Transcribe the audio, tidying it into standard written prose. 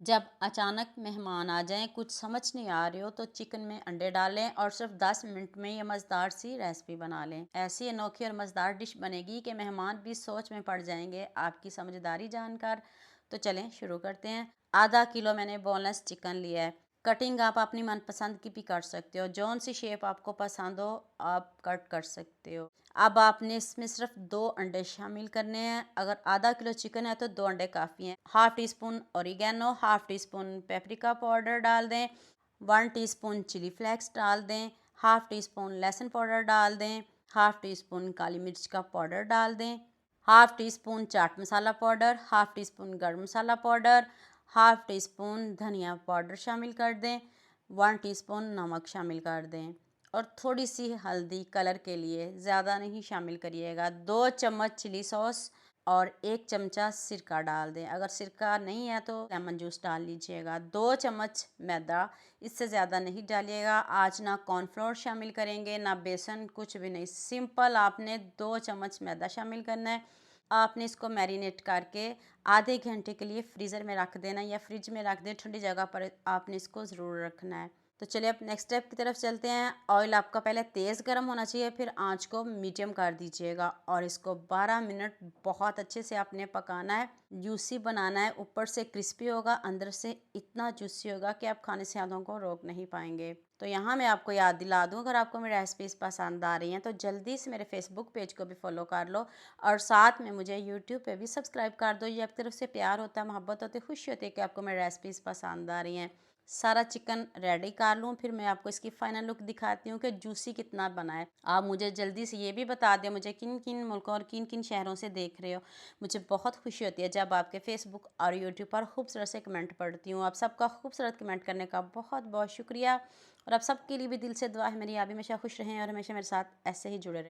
जब अचानक मेहमान आ जाएं, कुछ समझ नहीं आ रही हो तो चिकन में अंडे डालें और सिर्फ 10 मिनट में ये मज़ेदार सी रेसिपी बना लें। ऐसी अनोखी और मज़ेदार डिश बनेगी कि मेहमान भी सोच में पड़ जाएंगे आपकी समझदारी जानकर। तो चलें शुरू करते हैं। आधा किलो मैंने बोनलेस चिकन लिया है। कटिंग आप अपनी मनपसंद की भी कर सकते हो, जौन सी शेप आपको पसंद हो आप कट कर सकते हो। अब आपने इसमें सिर्फ 2 अंडे शामिल करने हैं। अगर आधा किलो चिकन है तो 2 अंडे काफ़ी हैं। Half tea spoon oregano, half tea spoon paprika powder डाल दें, 1 टीस्पून चिली फ्लेक्स डाल दें, हाफ टी स्पून लहसुन पाउडर डाल दें, हाफ टी स्पून काली मिर्च का पाउडर डाल दें, half tea spoon chaat masala powder, half tea spoon गर्म मसाला पाउडर, हाफ टी स्पून धनिया पाउडर शामिल कर दें, 1 टीस्पून नमक शामिल कर दें और थोड़ी सी हल्दी कलर के लिए, ज़्यादा नहीं शामिल करिएगा। 2 चम्मच चिली सॉस और 1 चमचा सिरका डाल दें। अगर सिरका नहीं है तो लेमन जूस डाल लीजिएगा। 2 चम्मच मैदा, इससे ज़्यादा नहीं डालिएगा। आज ना कॉर्नफ्लोर शामिल करेंगे ना बेसन, कुछ भी नहीं। सिंपल आपने 2 चम्मच मैदा शामिल करना है। आपने इसको मैरिनेट करके आधे घंटे के लिए फ्रीज़र में रख देना या फ्रिज में रख दें, ठंडी जगह पर आपने इसको ज़रूर रखना है। तो चलिए अब नेक्स्ट स्टेप की तरफ चलते हैं। ऑयल आपका पहले तेज़ गर्म होना चाहिए, फिर आंच को मीडियम कर दीजिएगा और इसको 12 मिनट बहुत अच्छे से आपने पकाना है। जूसी बनाना है, ऊपर से क्रिस्पी होगा, अंदर से इतना जूसी होगा कि आप खाने से हाथों को रोक नहीं पाएंगे। तो यहाँ मैं आपको याद दिला दूँ, अगर आपको मेरी रेसिपीज़ पसंद आ रही हैं तो जल्दी से मेरे फेसबुक पेज को भी फॉलो कर लो और साथ में मुझे यूट्यूब पे भी सब्सक्राइब कर दो। ये आपकी तरफ से प्यार होता है, मोहब्बत होती है, खुशी होती है कि आपको मेरी रेसिपीज़ पसंद आ रही हैं। सारा चिकन रेडी कर लूँ, फिर मैं आपको इसकी फाइनल लुक दिखाती हूँ कि जूसी कितना बना है। आप मुझे जल्दी से ये भी बता दें मुझे किन किन मुल्कों और किन किन शहरों से देख रहे हो। मुझे बहुत खुशी होती है जब आपके फेसबुक और यूट्यूब पर खूबसूरत से कमेंट पढ़ती हूँ। आप सबका खूबसूरत कमेंट करने का बहुत बहुत शुक्रिया और आप सबके लिए भी दिल से दुआ है मेरी, आप भी हमेशा खुश रहें और हमेशा मेरे साथ ऐसे ही जुड़े रहें।